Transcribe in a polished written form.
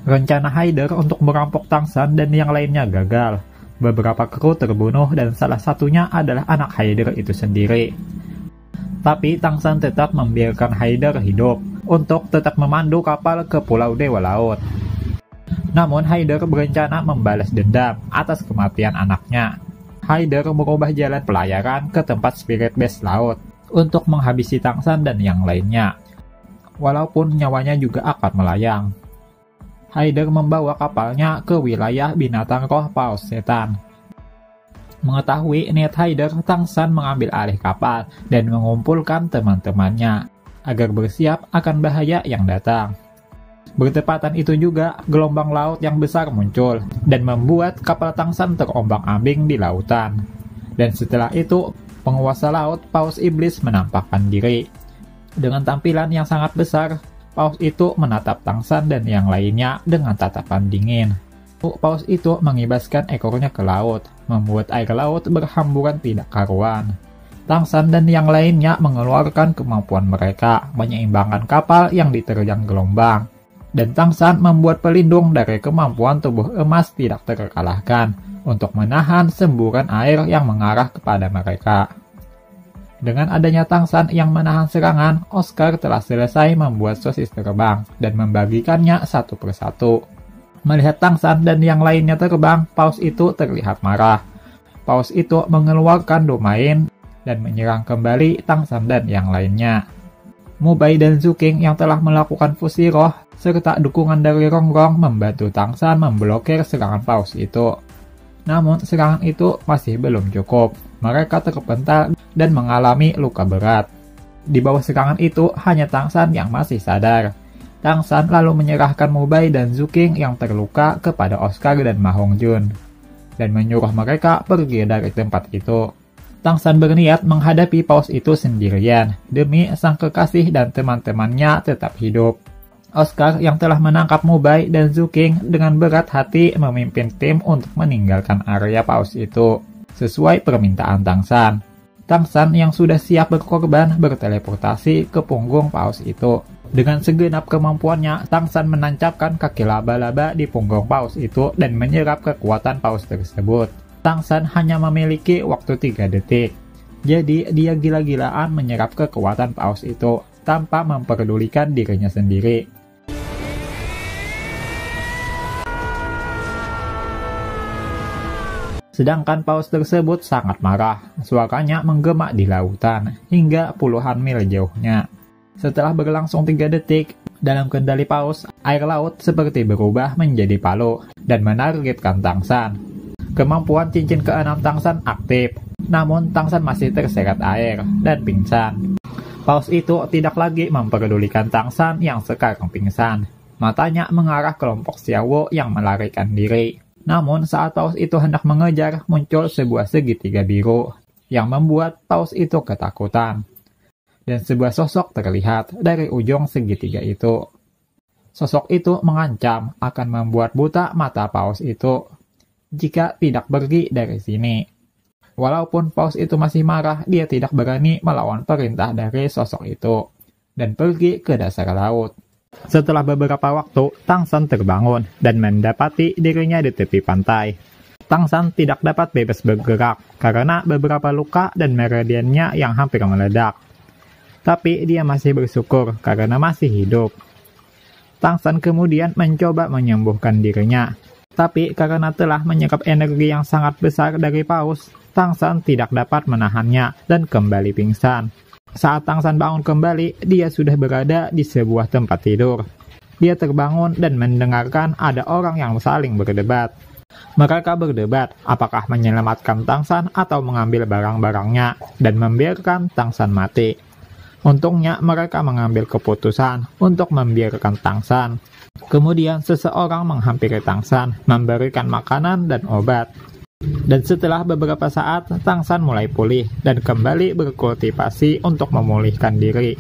Rencana Haider untuk merampok Tangsan dan yang lainnya gagal. Beberapa kru terbunuh dan salah satunya adalah anak Haider itu sendiri. Tapi Tangsan tetap membiarkan Haider hidup untuk tetap memandu kapal ke Pulau Dewa Laut. Namun Haider berencana membalas dendam atas kematian anaknya. Haider merubah jalan pelayaran ke tempat Spirit Base Laut untuk menghabisi Tangsan dan yang lainnya. Walaupun nyawanya juga akan melayang. Haider membawa kapalnya ke wilayah binatang roh Paus Setan. Mengetahui niat Haider, Tangsan mengambil alih kapal dan mengumpulkan teman-temannya agar bersiap akan bahaya yang datang. Bertepatan itu juga, gelombang laut yang besar muncul dan membuat kapal Tangsan terombang-ambing di lautan. Dan setelah itu, penguasa laut Paus Iblis menampakkan diri. Dengan tampilan yang sangat besar, Paus itu menatap Tangsan dan yang lainnya dengan tatapan dingin. Paus itu mengibaskan ekornya ke laut, membuat air laut berhamburan tidak karuan. Tangsan dan yang lainnya mengeluarkan kemampuan mereka menyeimbangkan kapal yang diterjang gelombang. Dan Tangsan membuat pelindung dari kemampuan tubuh emas tidak terkalahkan untuk menahan semburan air yang mengarah kepada mereka. Dengan adanya Tangsan yang menahan serangan, Oscar telah selesai membuat sosis terbang dan membagikannya satu persatu. Melihat Tangsan dan yang lainnya terbang, Paus itu terlihat marah. Paus itu mengeluarkan domain dan menyerang kembali Tangsan dan yang lainnya. Mubai dan Zuking yang telah melakukan fusi roh serta dukungan dari Rongrong membantu Tangsan memblokir serangan Paus itu. Namun serangan itu masih belum cukup. Mereka terpental dan mengalami luka berat. Di bawah serangan itu hanya Tangsan yang masih sadar. Tangsan lalu menyerahkan Mubai dan Zuking yang terluka kepada Oscar dan Ma Hongjun dan menyuruh mereka pergi dari tempat itu. Tangsan berniat menghadapi Paus itu sendirian demi sang kekasih dan teman-temannya tetap hidup. Oscar yang telah menangkap Mubai dan Zuking dengan berat hati memimpin tim untuk meninggalkan area Paus itu, sesuai permintaan Tangsan. Tangsan yang sudah siap berkorban berteleportasi ke punggung Paus itu. Dengan segenap kemampuannya, Tangsan menancapkan kaki laba-laba di punggung Paus itu dan menyerap kekuatan Paus tersebut. Tangsan hanya memiliki waktu 3 detik. Jadi dia gila-gilaan menyerap kekuatan Paus itu tanpa memperdulikan dirinya sendiri. Sedangkan Paus tersebut sangat marah, suaranya menggema di lautan, hingga puluhan mil jauhnya. Setelah berlangsung 3 detik, dalam kendali Paus, air laut seperti berubah menjadi palu, dan menargetkan Tangsan. Kemampuan cincin ke-6 Tangsan aktif, namun Tangsan masih terseret air, dan pingsan. Paus itu tidak lagi memperdulikan Tangsan yang sekarang pingsan. Matanya mengarah kelompok Xiaowu yang melarikan diri. Namun saat Paus itu hendak mengejar, muncul sebuah segitiga biru yang membuat Paus itu ketakutan. Dan sebuah sosok terlihat dari ujung segitiga itu. Sosok itu mengancam akan membuat buta mata Paus itu jika tidak pergi dari sini. Walaupun Paus itu masih marah, dia tidak berani melawan perintah dari sosok itu dan pergi ke dasar laut. Setelah beberapa waktu, Tangsan terbangun dan mendapati dirinya di tepi pantai. Tangsan tidak dapat bebas bergerak karena beberapa luka dan meridiannya yang hampir meledak. Tapi dia masih bersyukur karena masih hidup. Tangsan kemudian mencoba menyembuhkan dirinya. Tapi karena telah menyerap energi yang sangat besar dari Paus, Tangsan tidak dapat menahannya dan kembali pingsan. Saat Tangsan bangun kembali, dia sudah berada di sebuah tempat tidur. Dia terbangun dan mendengarkan ada orang yang saling berdebat. Mereka berdebat apakah menyelamatkan Tangsan atau mengambil barang-barangnya dan membiarkan Tangsan mati. Untungnya mereka mengambil keputusan untuk membiarkan Tangsan. Kemudian seseorang menghampiri Tangsan, memberikan makanan dan obat. Dan setelah beberapa saat, Tangsan mulai pulih dan kembali berkultivasi untuk memulihkan diri.